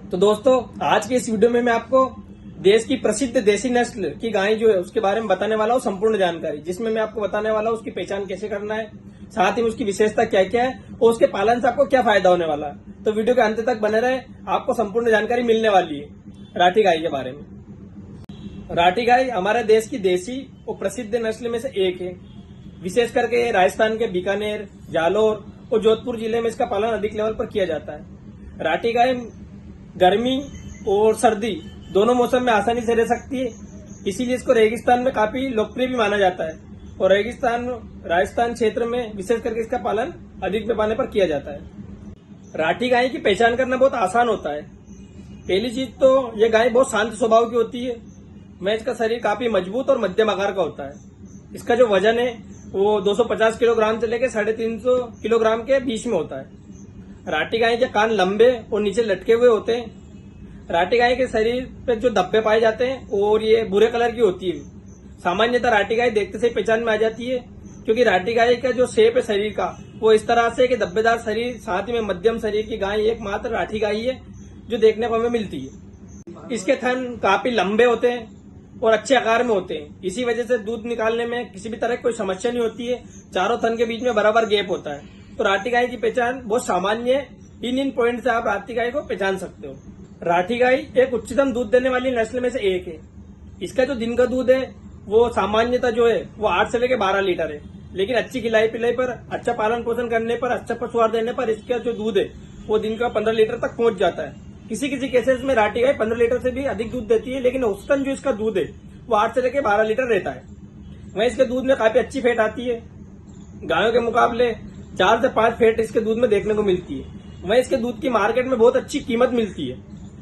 तो दोस्तों आज की इस वीडियो में मैं आपको देश की प्रसिद्ध देसी नस्ल की गाय जो है उसके बारे में बताने वाला हूँ संपूर्ण जानकारी, जिसमें मैं आपको बताने वाला हूँ उसकी पहचान कैसे करना है, साथ ही में उसकी विशेषता क्या क्या है और उसके पालन से आपको क्या फायदा होने वाला है। तो वीडियो के अंत तक बने रहे, आपको संपूर्ण जानकारी मिलने वाली है राठी गाय के बारे में। राठी गाय हमारे देश की देसी और प्रसिद्ध नस्ल में से एक है। विशेष करके राजस्थान के बीकानेर, जालोर और जोधपुर जिले में इसका पालन अधिक लेवल पर किया जाता है। राठी गाय गर्मी और सर्दी दोनों मौसम में आसानी से रह सकती है, इसीलिए इसको रेगिस्तान में काफी लोकप्रिय भी माना जाता है और रेगिस्तान राजस्थान क्षेत्र में विशेष करके इसका पालन अधिक पैमाने पर किया जाता है। राठी गाय की पहचान करना बहुत आसान होता है। पहली चीज तो यह गाय बहुत शांत स्वभाव की होती है। मैं इसका शरीर काफी मजबूत और मध्यम आकार का होता है। इसका जो वजन है वो 250 किलोग्राम से लेकर 350 किलोग्राम के बीच में होता है। राठी गाय के कान लंबे और नीचे लटके हुए होते हैं। राठी गाय के शरीर पे जो धब्बे पाए जाते हैं और ये भूरे कलर की होती है। सामान्यतः राठी गाय देखते से पहचान में आ जाती है, क्योंकि राठी गाय का जो शेप है शरीर का वो इस तरह से कि धब्बेदार शरीर, साथ ही में मध्यम शरीर की गाय एकमात्र राठी गाय है जो देखने को हमें मिलती है। इसके थन काफी लंबे होते हैं और अच्छे आकार में होते हैं। इसी वजह से दूध निकालने में किसी भी तरह की कोई समस्या नहीं होती है। चारों थन के बीच में बराबर गैप होता है। तो राठी गाय की पहचान बहुत सामान्य है। इन पॉइंट से आप राठी गाय को पहचान सकते हो। राठी गाय एक उच्चतम दूध देने वाली नस्ल में से एक है। इसका जो दिन का दूध है वो सामान्यतः जो है वो 8 से लेकर 12 लीटर है, लेकिन अच्छी खिलाई पिलाई पर, अच्छा पालन पोषण करने पर, अच्छा पशुआहार देने पर इसका जो दूध है वो दिन का 15 लीटर तक पहुंच जाता है। किसी किसी केसेस में राठी गाय 15 लीटर से भी अधिक दूध देती है, लेकिन औसतन जो इसका दूध है वो 8 से लेकर 12 लीटर रहता है। वहीं इसके दूध में काफी अच्छी फैट आती है। गायों के मुकाबले 4 से 5 फैट इसके दूध में देखने को मिलती है। वहीं इसके दूध की मार्केट में बहुत अच्छी कीमत मिलती है,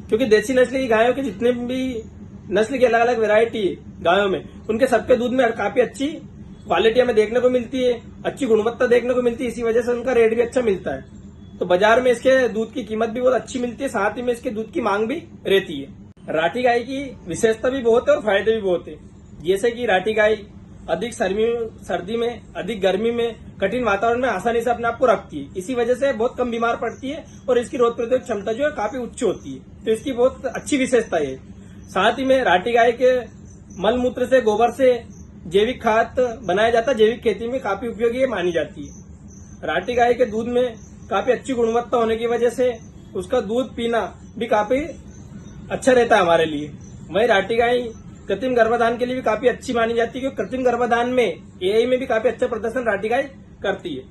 क्योंकि देसी नस्ल की गायों के जितने भी नस्ल की अलग अलग वैरायटी है गायों में, उनके सबके दूध में काफी अच्छी क्वालिटी हमें देखने को मिलती है, अच्छी गुणवत्ता देखने को मिलती है। इसी वजह से उनका रेट भी अच्छा मिलता है। तो बाजार में इसके दूध की कीमत भी बहुत अच्छी मिलती है, साथ ही में इसके दूध की मांग भी रहती है। राठी गाय की विशेषता भी बहुत है और फायदे भी बहुत है। जैसे कि राठी गाय अधिक सर्दी में, अधिक गर्मी में, कठिन वातावरण में आसानी से अपने आप को रखती है। इसी वजह से बहुत कम बीमार पड़ती है और इसकी रोग प्रतिरोधक क्षमता जो है काफी उच्च होती है। तो इसकी बहुत अच्छी विशेषता है। साथ ही में राठी गाय के मल मूत्र से, गोबर से जैविक खाद बनाया जाता है, जैविक खेती में काफी उपयोगी मानी जाती है। राठी गाय के दूध में काफी अच्छी गुणवत्ता होने की वजह से उसका दूध पीना भी काफी अच्छा रहता है हमारे लिए। वही राठी गाय कृत्रिम गर्भाधान के लिए भी काफी अच्छी मानी जाती है, क्योंकि कृत्रिम गर्भाधान में एआई में भी काफी अच्छा प्रदर्शन राठी गाय करती है।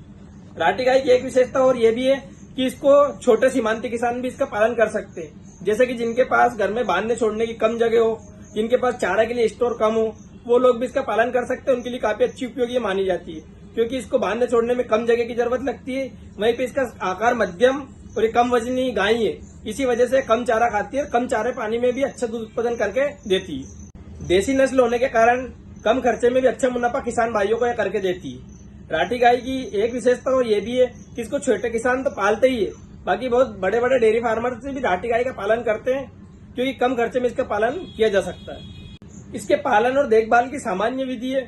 राठी गाय की एक विशेषता और ये भी है कि इसको छोटे सीमांती किसान भी इसका पालन कर सकते हैं। जैसे कि जिनके पास घर में बांधने छोड़ने की कम जगह हो, जिनके पास चारा के लिए स्टोर कम हो, वो लोग भी इसका पालन कर सकते हैं। उनके लिए काफी अच्छी उपयोगी मानी जाती है, क्योंकि इसको बांधने छोड़ने में कम जगह की जरूरत लगती है। वहीं पे इसका आकार मध्यम और ये कम वजनी गाय है, इसी वजह से कम चारा खाती है। कम चारे पानी में भी अच्छा दूध उत्पादन करके देती है। देसी नस्ल होने के कारण कम खर्चे में भी अच्छा मुनाफा किसान भाइयों को यह करके देती है। राठी गाय की एक विशेषता और ये भी है कि इसको छोटे किसान तो पालते ही है, बाकी बहुत बड़े बड़े डेयरी फार्मर से भी राठी गाय का पालन करते हैं, क्योंकि कम खर्चे में इसका पालन किया जा सकता है। इसके पालन और देखभाल की सामान्य विधि है।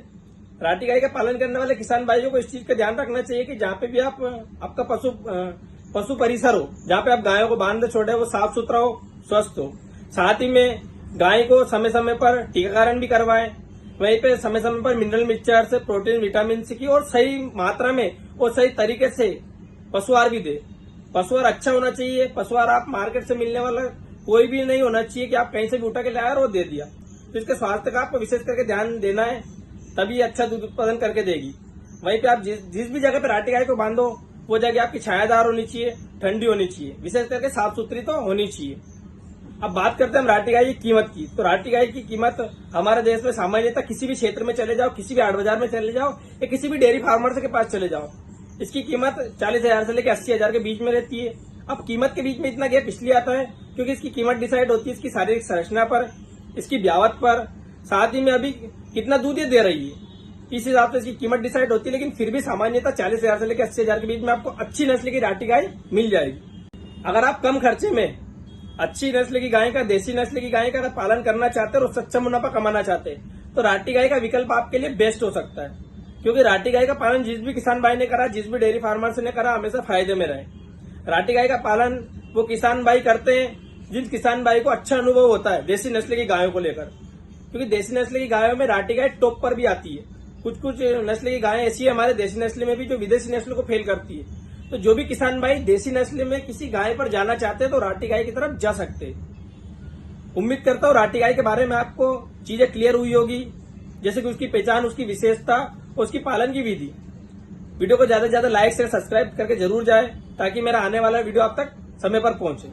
राठी गाय का पालन करने वाले किसान भाइयों को इस चीज का ध्यान रखना चाहिए कि जहाँ पे भी आपका पशु परिसर हो, जहाँ पे आप गायों को बांध छोड़े, वो साफ सुथरा हो, स्वस्थ हो। साथ ही में गाय को समय समय पर टीकाकरण भी करवाएं। वहीं पे समय समय पर मिनरल मिक्सचर से प्रोटीन, विटामिन सी की और सही मात्रा में और सही तरीके से पशुआहार भी दे। पशुआहार अच्छा होना चाहिए। पशुआहार आप मार्केट से मिलने वाला कोई भी नहीं होना चाहिए कि आप कहीं से भी उठा के लाया और दे दिया। तो इसके स्वास्थ्य का आपको विशेष करके ध्यान देना है, तभी अच्छा दूध उत्पादन करके देगी। वहीं पे आप जिस भी जगह पे राठी गाय को बांधो वो जगह आपकी छायादार होनी चाहिए, ठंडी होनी चाहिए, विशेष करके साफ सुथरी तो होनी चाहिए। अब बात करते हैं हम राठी गाय की कीमत की। तो राठी गाय की कीमत हमारे देश में सामान्यतः किसी भी क्षेत्र में चले जाओ, किसी भी हाट बाजार में चले जाओ या किसी भी डेयरी फार्मर के पास चले जाओ, इसकी कीमत 40,000 से लेकर 80,000 के बीच में रहती है। अब कीमत के बीच में इतना गैप इसलिए आता है क्योंकि इसकी कीमत डिसाइड होती है इसकी शारीरिक संरचना पर, इसकी ब्यावत पर, साथ ही में अभी कितना दूध ये दे रही है, इस हिसाब से इसकी कीमत डिसाइड होती है। लेकिन फिर भी सामान्यतः 40,000 से लेकर 80,000 के बीच में आपको अच्छी नस्ल की राठी गाय मिल जाएगी। अगर आप कम खर्चे में अच्छी नस्ल की गाय का, देसी नस्ल की गाय का अगर पालन करना चाहते हैं और उससे अच्छा मुनाफा कमाना चाहते हैं, तो राठी गाय का विकल्प आपके लिए बेस्ट हो सकता है। क्योंकि राठी गाय का पालन जिस भी किसान भाई ने करा, जिस भी डेयरी फार्मर ने करा, हमेशा फायदे में रहे। राठी गाय का पालन वो किसान भाई करते हैं जिन किसान भाई को अच्छा अनुभव होता है देसी नस्ल की गायों को लेकर, क्योंकि देसी नस्ल की गायों में राठी गाय टॉप पर भी आती है। कुछ कुछ नस्ल की गायें ऐसी है हमारे देसी नस्ल में भी जो विदेशी नस्ल को फेल करती है। तो जो भी किसान भाई देसी नस्ल में किसी गाय पर जाना चाहते हैं तो राठी गाय की तरफ जा सकते हैं। उम्मीद करता हूँ राठी गाय के बारे में आपको चीजें क्लियर हुई होगी, जैसे कि उसकी पहचान, उसकी विशेषता और उसकी पालन की विधि। वीडियो को ज्यादा से ज्यादा लाइक शेयर सब्सक्राइब करके जरूर जाए ताकि मेरा आने वाला वीडियो आप तक समय पर पहुंचे।